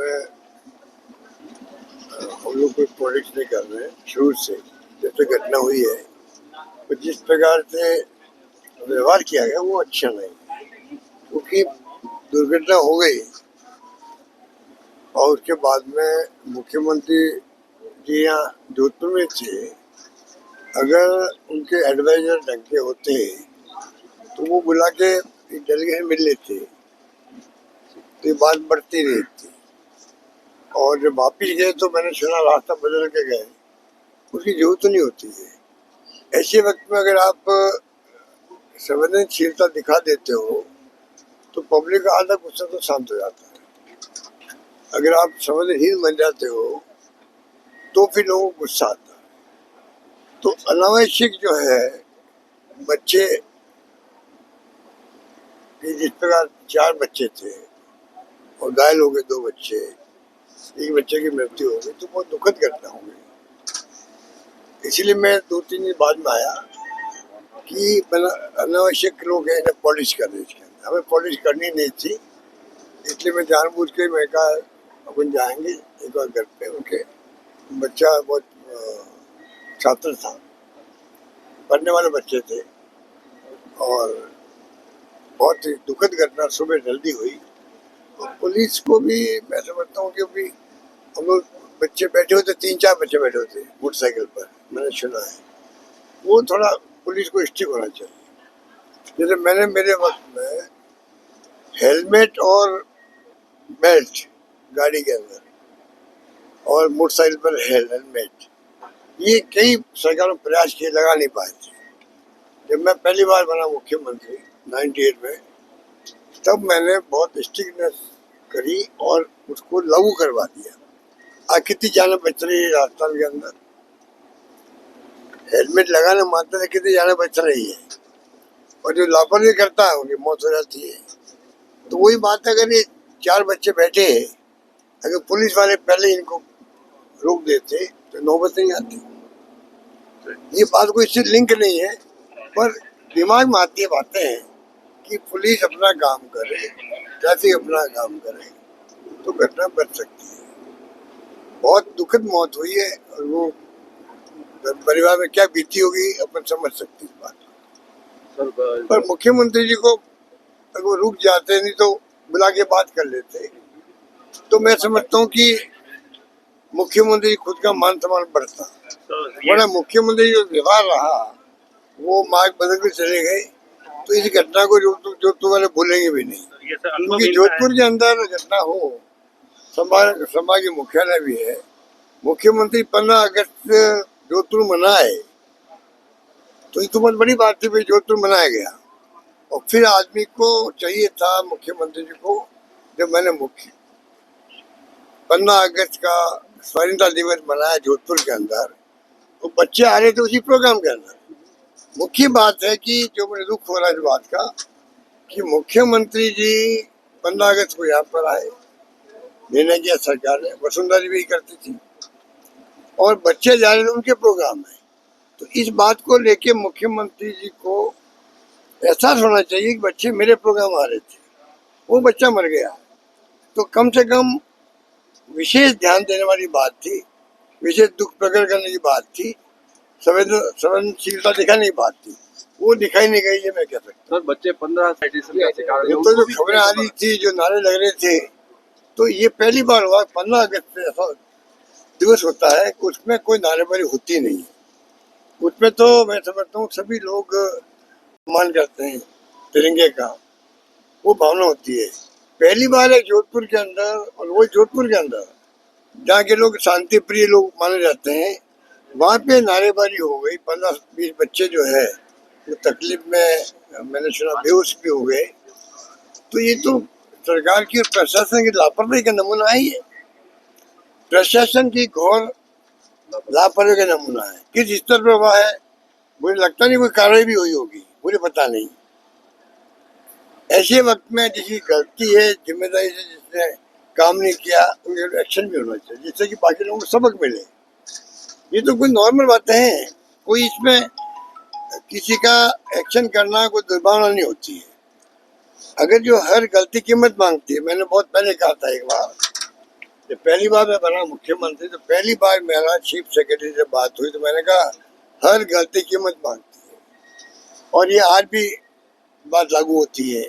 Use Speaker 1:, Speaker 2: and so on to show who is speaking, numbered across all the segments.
Speaker 1: में हम लोग कोई पॉलिटिक्स नहीं कर रहे हैं शुरू से। जैसे घटना हुई है तो जिस प्रकार से व्यवहार किया गया वो अच्छा नहीं, क्योंकि दुर्घटना हो गई और उसके बाद में मुख्यमंत्री जी यहाँ जोधपुर में थे। अगर उनके एडवाइजर ढंग के होते तो वो बुला के डेलीगेशन मिल लेते तो ये बात बढ़ती नहीं थी। और जब वापिस गए तो मैंने सुना रास्ता बदल के गए, उसकी जरूरत नहीं होती है। ऐसे वक्त में अगर आप संवेदनशीलता दिखा देते हो तो पब्लिक का आधा गुस्सा तो शांत हो जाता है। अगर आप संवेदनशील बन जाते हो तो फिर लोगों को गुस्सा आता है। तो अनावश्यक जो है बच्चे जिस प्रकार 4 बच्चे थे और घायल हो गए 2 बच्चे, एक बच्चे की मृत्यु हो गई, तो बहुत दुखद घटना हो गई। इसलिए मैं 2-3 दिन बाद में आया कि अनावश्यक लोग हैं पॉलिश कर रहे थे। हमें पॉलिश करनी नहीं थी, इसलिए मैं जानबूझ के मैं कहा अपन जाएंगे एक बार घर पे। उनके बच्चा बहुत छात्र था, पढ़ने वाले बच्चे थे और बहुत ही दुखद घटना सुबह जल्दी हुई। और पुलिस को भी मैं समझता हूँ कि अभी हम लोग बच्चे बैठे होते, 3-4 बच्चे बैठे होते मोटरसाइकिल पर, मैंने सुना है। वो थोड़ा पुलिस को स्ट्रिक्ट होना चाहिए। जैसे मैंने मेरे वक्त में हेलमेट और बेल्ट गाड़ी के अंदर और मोटरसाइकिल पर हेलमेट, ये कई सरकारों प्रयास किए, लगा नहीं पाए थे। जब मैं पहली बार बना मुख्यमंत्री 98 में, तब मैंने बहुत स्ट्रिक्टनेस करी और उसको लागू करवा दिया। कितनी जाने बच रही है राजस्थान के अंदर, हेलमेट लगाने मानते थे, कितनी जाने बच रही है। और जो लापरवाही करता है उनकी मौत हो जाती है। तो वही बात है, अगर ये 4 बच्चे बैठे हैं, अगर पुलिस वाले पहले इनको रोक देते तो नौबत नहीं आती। ये बात कोई इससे लिंक नहीं है, पर दिमाग में आती है बातें हैं कि पुलिस अपना काम करे, ट्रैफिक अपना काम करे, तो घटना बच सकती है। बहुत दुखद मौत हुई है और वो परिवार में क्या बीती होगी अपन समझ सकते इस बात को। पर मुख्यमंत्री जी को अगर वो रुक जाते, नहीं तो बुला के बात कर लेते, तो मैं समझता हूँ कि मुख्यमंत्री खुद का मान सम्मान बढ़ता। वरना मुख्यमंत्री जो व्यवहार रहा वो मार्ग बदल के चले गए, तो इस घटना को जोधपुर वाले भूलेंगे भी नहीं। क्योंकि जोधपुर के अंदर घटना हो, सभा के मुख्यालय भी है, मुख्यमंत्री 15 अगस्त जोधपुर मनाए, तो ये तो बहुत बड़ी बात थी भाई, जोधपुर मनाया गया। और फिर आदमी को चाहिए था मुख्यमंत्री जी को, जब मैंने 15 अगस्त का स्वाधीनता दिवस मनाया जोधपुर के अंदर, तो बच्चे आ रहे थे उसी प्रोग्राम के अंदर। मुख्य बात है कि जो मुझे दुख हो रहा है इस बात का कि मुख्यमंत्री जी 15 अगस्त को यहाँ पर आए, निर्णय किया सरकार ने, वसुंधरा जी भी करती थी, और बच्चे जा रहे थे उनके प्रोग्राम में। तो इस बात को लेके मुख्यमंत्री जी को एहसास होना चाहिए कि बच्चे मेरे प्रोग्राम आ रहे थे, वो बच्चा मर गया, तो कम से कम विशेष ध्यान देने वाली बात थी, विशेष दुख प्रकट करने की बात थी, संवेदनशीलता दिखाने की बात थी, वो दिखाई नहीं गई। ये मैं कह सकता
Speaker 2: हूँ बच्चे 15 का शिकार
Speaker 1: हुए। तो जो खबरें आ रही थी, जो नारे लग रहे थे, तो ये पहली बार हुआ 15 अगस्त से ऐसा दिवस होता है कि उसमें कोई नारेबाजी होती नहीं। उसमें तो मैं समझता हूँ सभी लोग मान करते हैं तिरंगे का, वो भावना होती है। पहली बार है जोधपुर के अंदर, और वो जोधपुर के अंदर जहाँ के लोग शांति प्रिय लोग माने जाते हैं, वहाँ पे नारेबाजी हो गई। 15-20 बच्चे जो है वो तकलीफ में, मैंने सुना बेहोश भी हो गए। तो ये तो सरकार की और प्रशासन की लापरवाही का नमूना है। ये प्रशासन की घोर लापरवाही का नमूना है। किस स्तर पर हुआ है मुझे लगता नहीं, कोई कार्रवाई भी हुई होगी, मुझे पता नहीं। ऐसे वक्त में जिसकी गलती है, जिम्मेदारी से जिसने काम नहीं किया, उनके एक्शन भी होना चाहिए, जिससे कि बाकी लोगों को सबक मिले। ये तो कोई नॉर्मल बातें हैं, कोई इसमें किसी का एक्शन करना कोई दुर्भावना नहीं होती है। अगर जो हर गलती कीमत मांगती है, मैंने बहुत पहले कहा था एक बार जब पहली बार मैं बना मुख्यमंत्री तो पहली बार मेरा चीफ सेक्रेटरी से बात हुई तो मैंने कहा हर गलती कीमत मांगती है और ये आज भी बात लागू होती है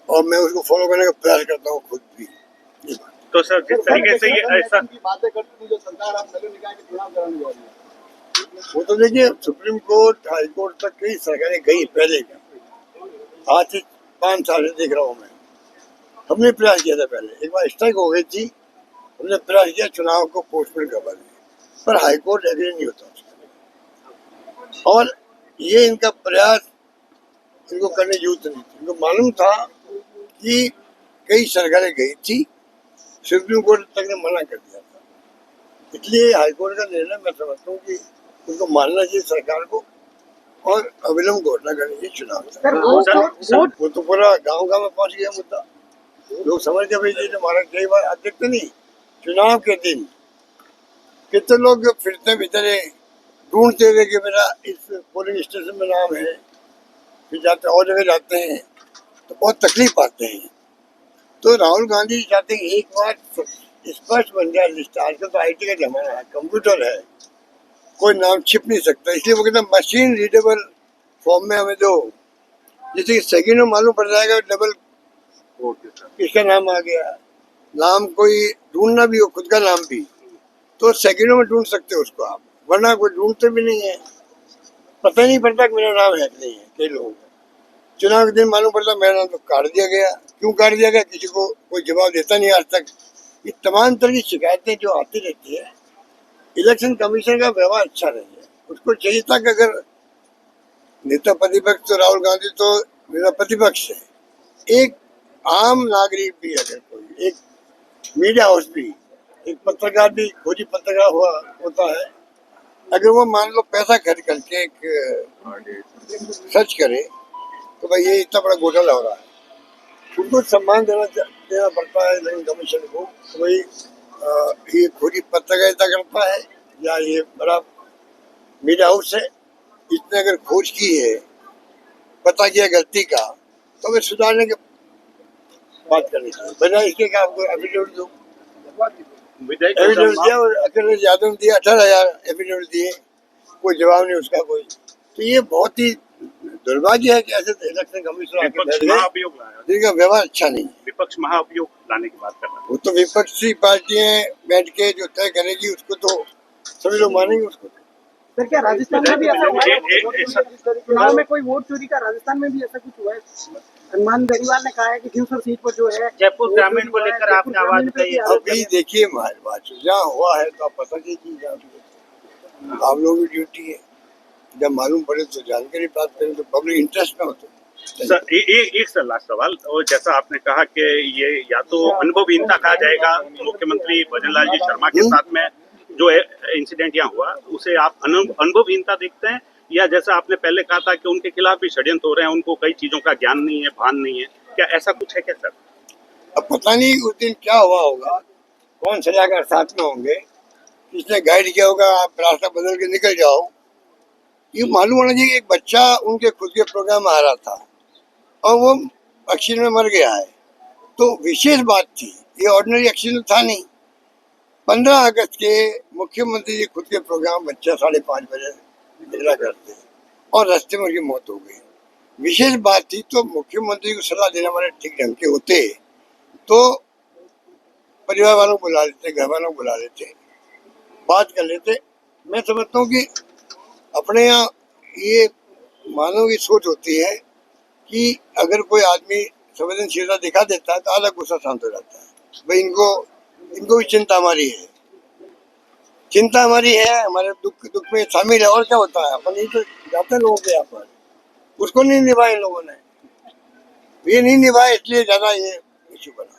Speaker 1: और मैं उसको फॉलो करने का प्रयास करता हूँ खुद भी। ये बात।
Speaker 2: तो सर जिस तरीके से ये ऐसा
Speaker 3: की बातें करती थी जो सरकार आप नगर निकाय के चुनाव कराने जा रही है,
Speaker 1: वो तो देखिए सुप्रीम कोर्ट हाई कोर्ट तक कई सरकारें गई पहले भी। आज से 5 साल से देख रहा हूँ मैं। हमने प्रयास किया था पहले, एक बार स्ट्राइक हो गई थी, हमने प्रयास किया चुनाव को पोस्टपोन करवाने पर हाई कोर्ट एग्री नहीं होता उसका। और ये इनका प्रयास इनको करने की जरूरत नहीं थी। इनको मालूम था कि कई सरकारें गई थी, सुप्रीम कोर्ट तक ने मना कर दिया था, इसलिए हाईकोर्ट का निर्णय मैं समझता हूँ कि उनको मानना चाहिए सरकार को और अविलंब घोषणा करनी चाहिए चुनाव। वो तो पूरा गांव में पहुंच गया मुद्दा। लोग समझ गए भाई जी हमारा कई बार आप देखते नहीं चुनाव के दिन कितने लोग फिरते बेचारे ढूंढते हुए कि मेरा इस पोलिंग स्टेशन में नाम है, फिर जाते और जगह जाते हैं तो बहुत तकलीफ पाते हैं। तो राहुल गांधी चाहते हैं एक बार स्पष्ट बन जाए लिस्ट। आजकल तो IT का जमाना है, कंप्यूटर है, कोई नाम छिप नहीं सकता, इसलिए वो कहते हैं मशीन रीडेबल फॉर्म में हमें दो, जैसे सेकंड में मालूम पड़ जाएगा डबल किसका नाम आ गया। नाम कोई ढूंढना भी हो, खुद का नाम भी, तो सेकंडों में ढूंढ सकते हो उसको आप, वरना कोई ढूंढते भी नहीं है, पता ही नहीं पड़ता कि मेरा नाम है कि नहीं है। कई लोग चुनाव के दिन मालूम पड़ता मेरा नाम तो काट दिया गया। क्यों काट दिया गया किसी को कोई जवाब देता नहीं आज तक। ये तमाम तरह की शिकायतें जो आती रहती है, इलेक्शन कमीशन का व्यवहार अच्छा नहीं है। उसको चाहिए था कि अगर नेता प्रतिपक्ष तो राहुल गांधी तो मेरा प्रतिपक्ष है, एक आम नागरिक भी अगर कोई, एक मीडिया हाउस भी, एक पत्रकार भी, खोजी पत्रकार होता है, अगर वो मान लो पैसा खर्च करके एक सर्च करे तो भाई ये इतना बड़ा घोटाला हो रहा है, उनको सम्मान देना पड़ता है इलेक्शन कमीशन को। तो भाई ये खोजी पत्रकारिता करता है या ये बड़ा मीडिया हाउस है, इसने अगर खोज की है, पता किया गलती का, तो हमें सुधारने की बात करनी चाहिए, बजाय इसके कि आपको एफिडेविट दो। एफिडेविट दिया और अखिलेश यादव ने दिया 18,000 एफिडेविट दिए, कोई जवाब नहीं उसका कोई। तो ये बहुत ही दुर्भाग्य है कि ऐसे इलेक्शन कमीशन आके बैठ गए जिनका व्यवहार अच्छा नहीं है।
Speaker 2: विपक्ष महाअभियोग लाने की बात कर रहा है।
Speaker 1: वो तो विपक्षी पार्टियां बैठ के जो तय करेगी उसको तो सभी लोग मानेंगे उसको।
Speaker 3: सर क्या राजस्थान में भी ऐसा हुआ है? चुनाव में कोई वोट चोरी का राजस्थान में भी ऐसा कुछ हुआ है? हनुमान बेनीवाल ने कहा है कि खिंसर सीट पर जो है
Speaker 2: जयपुर ग्रामीण को लेकर आपने आवाज उठाई।
Speaker 1: अभी देखिए हमारी बात जहाँ हुआ है तो आप पता कीजिए, आप लोगों की ड्यूटी है, जब मालूम पड़े तो जानकारी प्राप्त करें, तो पब्लिक इंटरेस्ट में हो तो।
Speaker 2: सर एक सर लास्ट सवाल, और जैसा आपने कहा कि ये या तो अनुभवहीनता कहा जाएगा मुख्यमंत्री भजनलाल जी शर्मा के साथ में जो इंसिडेंट यहाँ हुआ, उसे आप अनुभवहीनता देखते हैं, या जैसा आपने पहले कहा था कि उनके खिलाफ भी षड्यंत्र हो रहे हैं, उनको कई चीजों का ज्ञान नहीं है, भान नहीं है, क्या ऐसा कुछ है क्या सर?
Speaker 1: अब पता नहीं उस दिन क्या हुआ होगा, कौन सलाहकार साथ में होंगे, किसने गाइड किया होगा, आप रास्ता बदल के निकल जाओ। ये मालूम होना चाहिए कि एक बच्चा उनके खुद के प्रोग्राम में आ रहा था और वो एक्सीडेंट में मर गया है, तो विशेष बात थी, ये ऑर्डिनरी एक्सीडेंट था नहीं। 15 अगस्त के मुख्यमंत्री जी खुद के प्रोग्राम बच्चा 5:30 बजे निकला करते और रास्ते में उनकी मौत हो गई। विशेष बात थी, तो मुख्यमंत्री को सलाह देने वाले ठीक ढंग के होते तो परिवार वालों को बुला लेते, घर वालों को बुला लेते, बात कर लेते। मैं समझता हूँ कि अपने यहाँ ये मानव की सोच होती है कि अगर कोई आदमी संवेदनशीलता दिखा देता है तो आधा गुस्सा शांत हो जाता है। भाई इनको भी चिंता हमारी है, चिंता हमारी है, हमारे दुख में शामिल है, और क्या होता है, अपन ये तो जाते हैं लोगों के यहाँ पर, उसको नहीं निभाए लोगों ने, ये नहीं निभाए इसलिए ज्यादा ये इश्यू बना।